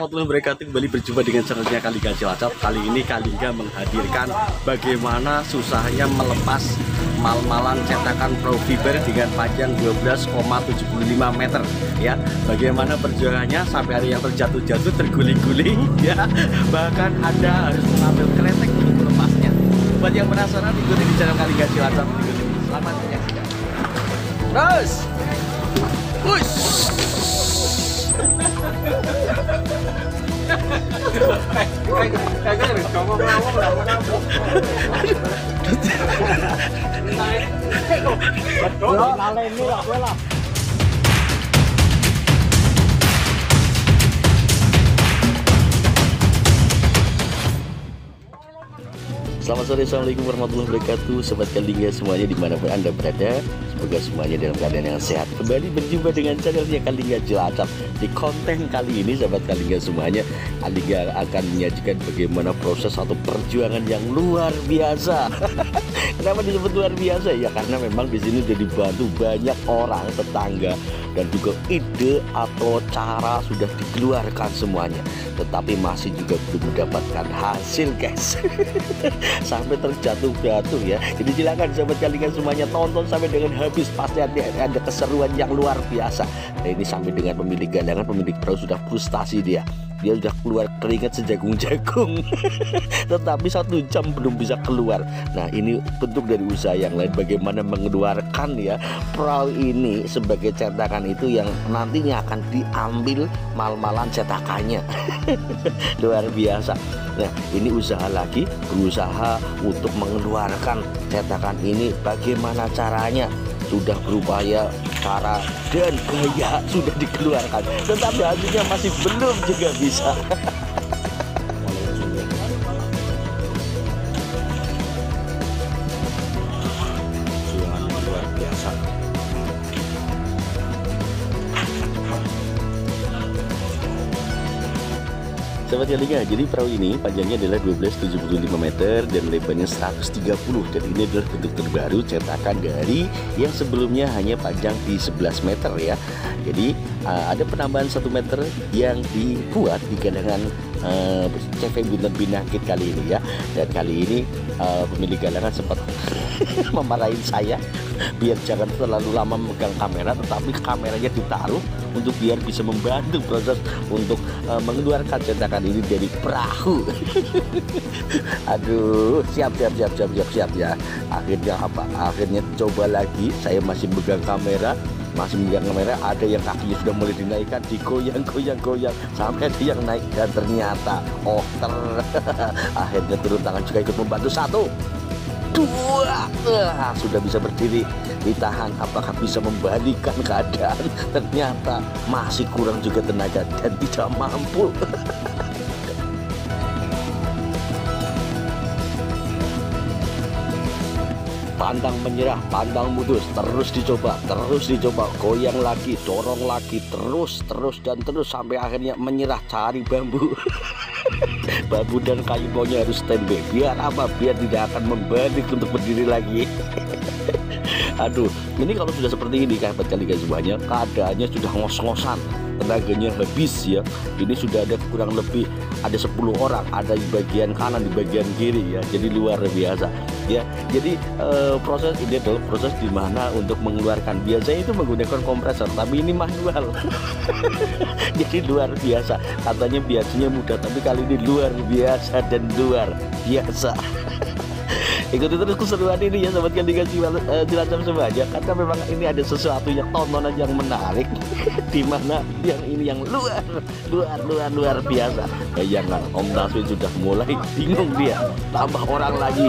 warahmatullahi wabarakatuh. Kembali berjumpa dengan channelnya Kalingga Cilacap. Kali ini Kalingga menghadirkan bagaimana susahnya melepas mal-malan cetakan Pro Fiber dengan panjang 12,75 meter ya. Bagaimana perjuangannya sampai hari yang terjatuh-jatuh, terguling-guling ya. Bahkan Anda harus mengambil kretek untuk melepasnya. Buat yang penasaran, ikuti di channel Kalingga Cilacap. Selamat menyaksikan. Terus. Push. Selamat sore, assalamualaikum warahmatullahi wabarakatuh. Sobat Kalingga semuanya dimanapun Anda berada, semoga semuanya dalam keadaan yang sehat. Kembali berjumpa dengan channelnya Kalingga Cilacap. Di konten kali ini Sobat Kalingga semuanya, Kalingga akan menyajikan bagaimana proses atau perjuangan yang luar biasa. Kenapa disebut luar biasa? Ya karena memang di sini sudah dibantu banyak orang, tetangga, dan juga ide atau cara sudah dikeluarkan semuanya, tetapi masih juga belum mendapatkan hasil, guys. Sampai terjatuh-jatuh ya. Jadi silakan sahabat Kalingga semuanya tonton sampai dengan habis, pasti ada keseruan yang luar biasa. Nah, ini sampai dengan pemilik gandangan, pemilik perahu sudah frustasi dia sudah keluar keringat sejagung-jagung. Tetapi 1 jam belum bisa keluar. Nah, ini bentuk dari usaha yang lain, bagaimana mengeluarkan ya perahu ini sebagai cetakan itu yang nantinya akan diambil mal-malan cetakannya. Luar biasa. Nah, ini usaha lagi, berusaha untuk mengeluarkan cetakan ini. Bagaimana caranya? Sudah berupaya, cara dan gaya sudah dikeluarkan, tetapi hasilnya masih belum juga bisa. Luar biasa. Sahabat Kalingga, jadi perahu ini panjangnya adalah 12,75 meter dan lebarnya 130, dan ini adalah bentuk terbaru cetakan dari yang sebelumnya hanya panjang di 11 meter ya. Jadi ada penambahan 1 meter yang dibuat di gandangan CV Bunten Binangkit kali ini ya. Dan kali ini pemilik gandangan sempat memarahin saya biar jangan terlalu lama memegang kamera, tetapi kameranya ditaruh untuk biar bisa membantu proses untuk mengeluarkan cetakan ini dari perahu. Aduh, siap ya. Akhirnya apa? Akhirnya coba lagi, saya masih memegang kamera, ada yang kakinya sudah mulai dinaikkan, digoyang sampai ada yang naik, dan ternyata akhirnya turun tangan juga ikut membantu. 1, 2, sudah bisa berdiri, ditahan. Apakah bisa membalikan keadaan? Ternyata masih kurang juga tenaga dan tidak mampu. Pantang menyerah, pantang putus, terus dicoba, goyang lagi, dorong lagi, terus sampai akhirnya menyerah, cari bambu. Bambu dan kayu pokoknya harus standby. Biar apa? Biar tidak akan membalik untuk berdiri lagi. Aduh, ini kalau sudah seperti ini sahabat Kalingga semuanya, keadaannya sudah ngos-ngosan, tenaganya habis ya. Ini sudah ada kurang lebih ada 10 orang, ada di bagian kanan, di bagian kiri ya. Jadi luar biasa ya. Jadi proses ini adalah proses di mana untuk mengeluarkan, biasanya itu menggunakan kompresor, tapi ini manual. Jadi luar biasa. Katanya biasanya mudah, tapi kali ini luar biasa dan luar biasa. Ikuti terus keseruan ini ya sahabat Kalingga Cilacap semuanya, karena memang ini ada sesuatu yang tontonan yang menarik. Dimana yang ini yang luar biasa. Bayangkan Om Taswin sudah mulai bingung, dia tambah orang lagi.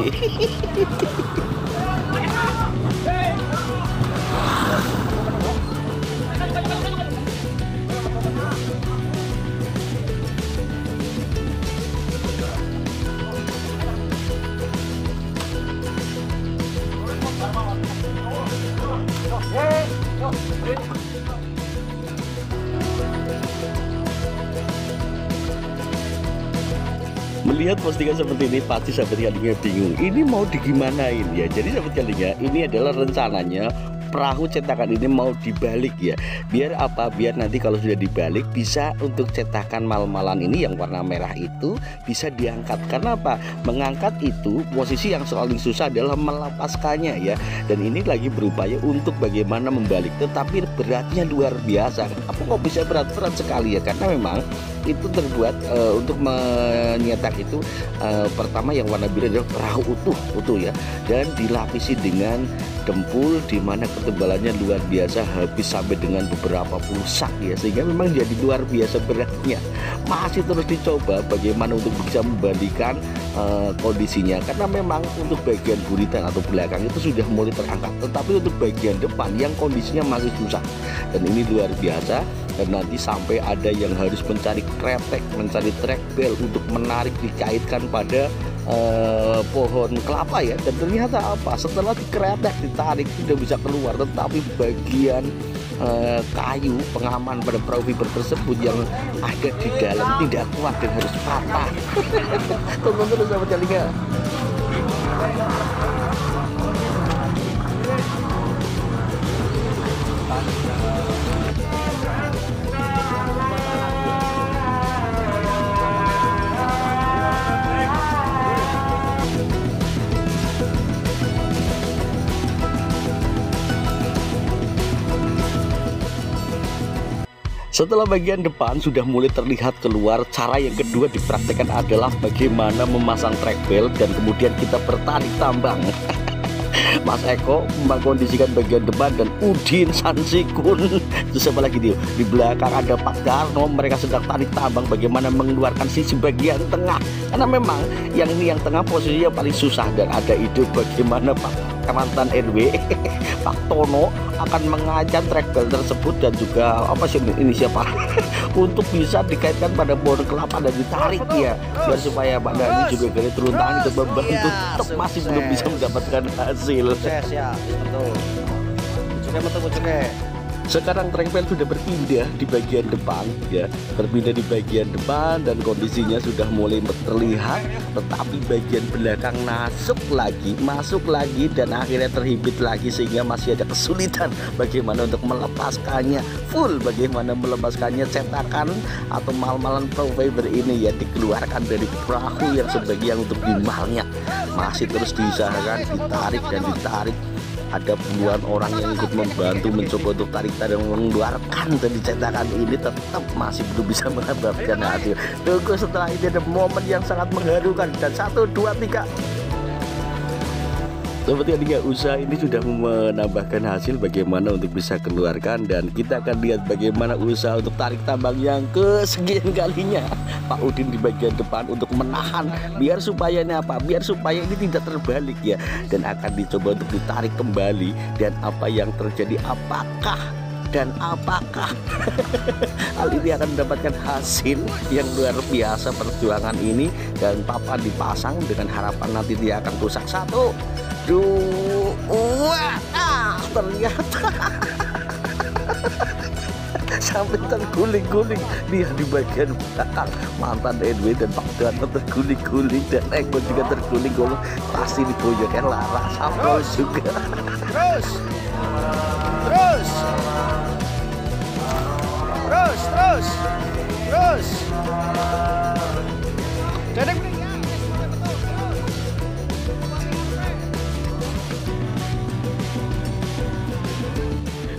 Melihat postingan seperti ini pasti sahabat Kalingga bingung, ini mau digimanain ya. Jadi sahabat Kalingga, ini adalah rencananya perahu cetakan ini mau dibalik ya. Biar apa? Biar nanti kalau sudah dibalik bisa untuk cetakan mal-malan ini yang warna merah itu bisa diangkat. Karena apa? Mengangkat itu posisi yang paling susah adalah melepaskannya ya. Dan ini lagi berupaya untuk bagaimana membalik, tetapi beratnya luar biasa. Apa kok bisa berat-berat sekali ya? Karena memang itu terbuat untuk menyetak itu pertama yang warna biru adalah perahu utuh ya, dan dilapisi dengan dempul di mana ketebalannya luar biasa, habis sampai dengan beberapa pulsak ya, sehingga memang jadi luar biasa beratnya. Masih terus dicoba bagaimana untuk bisa membalikan kondisinya, karena memang untuk bagian buritan atau belakang itu sudah mulai terangkat, tetapi untuk bagian depan yang kondisinya masih susah. Dan ini luar biasa, dan nanti sampai ada yang harus mencari kretek, mencari track bell untuk menarik, dikaitkan pada pohon kelapa ya. Dan ternyata apa? Setelah dikretek, ditarik, tidak bisa keluar, tetapi bagian kayu pengaman pada perahu fiber tersebut yang ada di dalam tidak kuat dan harus patah. Tunggu terus sahabat Kalinga. Setelah bagian depan sudah mulai terlihat keluar, cara yang kedua dipraktekkan adalah bagaimana memasang track bell dan kemudian kita bertarik tambang. Mas Eko mengkondisikan bagian depan dan Udin Sansikun. Terus apa lagi dia? Di belakang ada Pak Darno, mereka sedang tarik tambang bagaimana mengeluarkan sisi bagian tengah. Karena memang yang ini yang tengah posisinya paling susah, dan ada ide bagaimana Pak mantan RW Pak Tono akan mengajak track bell tersebut dan juga apa sih ini siapa untuk bisa dikaitkan pada pohon kelapa dan ditarik ya, biar supaya Pak Dani juga dari turun tangan itu membantu, tetap masih belum bisa mendapatkan hasil. Ya, betul. Bucuknya. Sekarang track bell sudah berpindah di bagian depan ya, berpindah di bagian depan dan kondisinya sudah mulai terlihat, tetapi bagian belakang masuk lagi dan akhirnya terhimpit lagi, sehingga masih ada kesulitan bagaimana untuk melepaskannya full, bagaimana melepaskannya cetakan atau mal-malan perahu fiber ini ya, dikeluarkan dari perahu yang sebagian untuk dimalnya. Masih terus diusahakan, ditarik dan ditarik. Ada puluhan orang yang ikut membantu mencoba untuk tarik dan mengeluarkan dari cetakan ini, tetap masih belum bisa mendapatkan hasil. Tunggu, setelah ini ada momen yang sangat mengharukan, dan 1, 2, 3. Seperti yang usaha ini sudah menambahkan hasil bagaimana untuk bisa keluarkan, dan kita akan lihat bagaimana usaha untuk tarik tambang yang kesekian kalinya Pak Udin di bagian depan untuk menahan, biar supaya ini apa? Biar supaya ini tidak terbalik ya, dan akan dicoba untuk ditarik kembali. Dan apa yang terjadi? Apakah hal ini akan mendapatkan hasil yang luar biasa perjuangan ini, dan papan dipasang dengan harapan nanti dia akan rusak. 1, 2, ternyata sampai terguling-guling dia di bagian belakang. Mantan NW dan Pak Darno terguling-guling, dan Eko juga terguling-guling, pasti diboyokkan Lara Sampol juga. Terus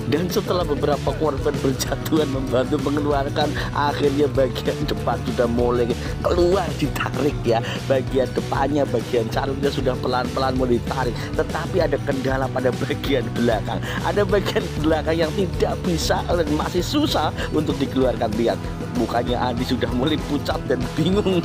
dan setelah beberapa korban berjatuhan membantu mengeluarkan, akhirnya bagian depan sudah mulai keluar, ditarik ya. Bagian depannya, bagian sarungnya sudah pelan-pelan mulai ditarik, tetapi ada kendala pada bagian belakang. Ada bagian belakang yang tidak bisa dan masih susah untuk dikeluarkan. Lihat, mukanya Andi sudah mulai pucat dan bingung.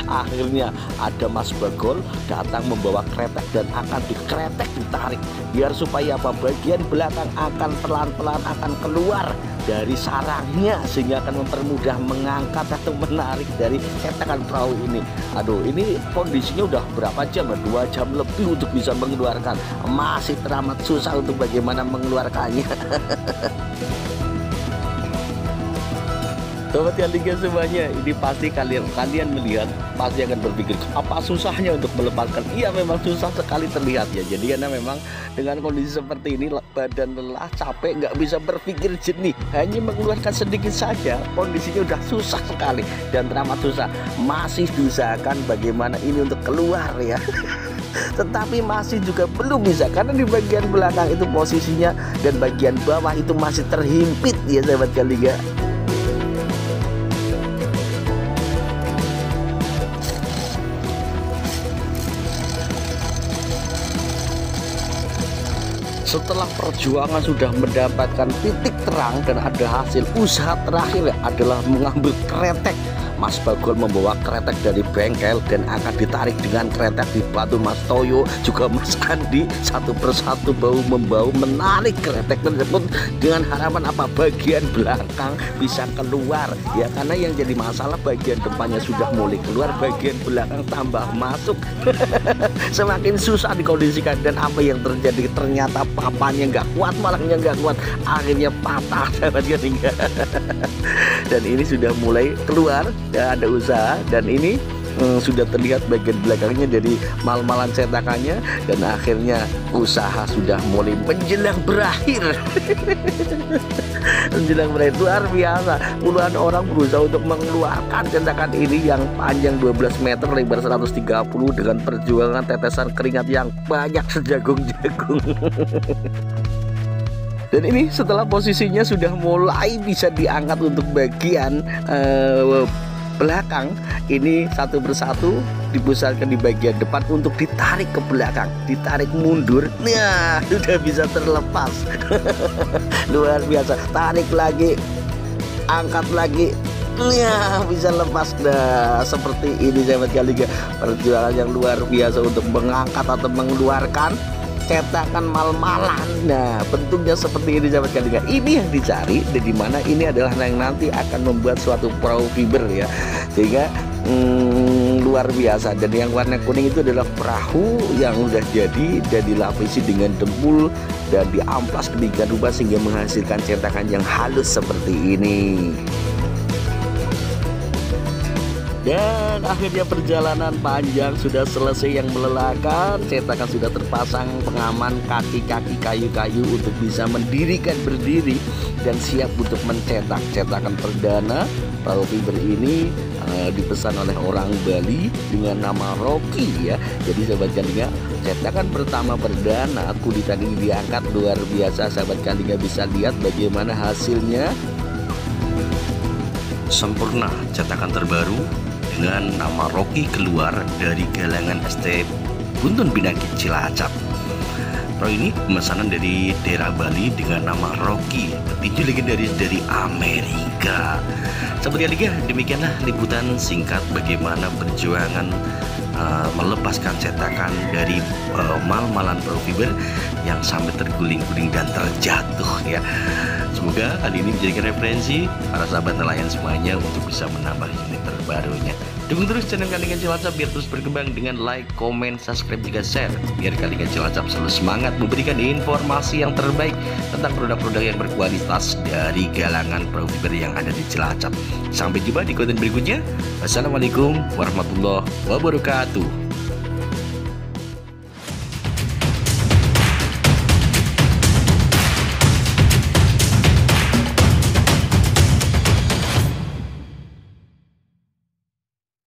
Akhirnya ada Mas Bagol datang membawa kretek dan akan dikretek, ditarik, biar supaya apa? Bagian belakang akan pelan-pelan akan keluar dari sarangnya, sehingga akan mempermudah mengangkat atau menarik dari cetakan perahu ini. Aduh, ini kondisinya udah berapa jam? 2 jam lebih untuk bisa mengeluarkan, masih teramat susah untuk bagaimana mengeluarkannya. Sobat Kalingga semuanya, ini pasti kalian melihat pasti akan berpikir apa susahnya untuk melepaskan. Iya, memang susah sekali terlihat ya. Jadi karena memang dengan kondisi seperti ini, badan lelah, capek, nggak bisa berpikir jernih, hanya mengeluarkan sedikit saja, kondisinya udah susah sekali dan teramat susah. Masih diusahakan bagaimana ini untuk keluar ya. Tetapi masih juga belum bisa karena di bagian belakang itu posisinya dan bagian bawah itu masih terhimpit ya sahabat Kalingga. Setelah perjuangan sudah mendapatkan titik terang dan ada hasil, usaha terakhir adalah mengambil kretek. Mas Bagol membawa kretek dari bengkel dan akan ditarik dengan kretek di batu Mas Toyo, juga Mas Andi, satu persatu bahu-membahu menarik kretek tersebut dengan harapan apa? Bagian belakang bisa keluar ya, karena yang jadi masalah bagian depannya sudah mulai keluar, bagian belakang tambah masuk. Semakin susah dikondisikan dan apa yang terjadi, ternyata papannya nggak kuat, malahnya nggak kuat, akhirnya patah sahabat Kalingga. Dan ini sudah mulai keluar ya, ada usaha dan ini sudah terlihat bagian belakangnya dari mal-malan cetakannya dan akhirnya usaha sudah mulai menjelang berakhir. Menjelang berakhir luar biasa, puluhan orang berusaha untuk mengeluarkan cetakan ini yang panjang 12 meter, lebar 130 dengan perjuangan tetesan keringat yang banyak sejagung-jagung. Dan ini setelah posisinya sudah mulai bisa diangkat untuk bagian belakang, ini satu persatu dipusatkan di bagian depan untuk ditarik ke belakang, ditarik mundur. Nah, sudah bisa terlepas. Luar biasa, tarik lagi, angkat lagi. Ya, bisa lepas. Nah, seperti ini sahabat Kalingga, perjuangan yang luar biasa untuk mengangkat atau mengeluarkan cetakan mal-malan. Nah, bentuknya seperti ini sahabat Kalingga. Ini yang dicari dan dimana ini adalah yang nanti akan membuat suatu perahu fiber ya, sehingga luar biasa. Dan yang warna kuning itu adalah perahu yang udah jadi dan dilapisi dengan dempul dan diamplas sedemikian rupa sehingga menghasilkan cetakan yang halus seperti ini. Dan akhirnya perjalanan panjang sudah selesai yang melelahkan. Cetakan sudah terpasang pengaman kaki-kaki kayu-kayu untuk bisa mendirikan berdiri dan siap untuk mencetak cetakan perdana. Perahu fiber ini dipesan oleh orang Bali dengan nama Rocky ya. Jadi sahabat Kalingga, cetakan pertama perdana kulit tadi diangkat, luar biasa sahabat Kalingga, bisa lihat bagaimana hasilnya. Sempurna cetakan terbaru dengan nama Rocky keluar dari galangan ST Buntun Pinangki Cilacap. Perahu ini pemesanan dari daerah Bali dengan nama Rocky, petinju legendaris dari Amerika. Sahabat Kalingga, demikianlah liputan singkat bagaimana perjuangan melepaskan cetakan dari mal-malan perahu fiber yang sampai terguling-guling dan terjatuh ya. Semoga hal ini menjadikan referensi para sahabat nelayan semuanya untuk bisa menambah unit terbarunya. Dukung terus channel Kalingga Cilacap biar terus berkembang dengan like, komen, subscribe, juga share. Biar Kalingga Cilacap selalu semangat memberikan informasi yang terbaik tentang produk-produk yang berkualitas dari galangan perahu fiber yang ada di Cilacap. Sampai jumpa di konten berikutnya. Wassalamualaikum warahmatullahi wabarakatuh.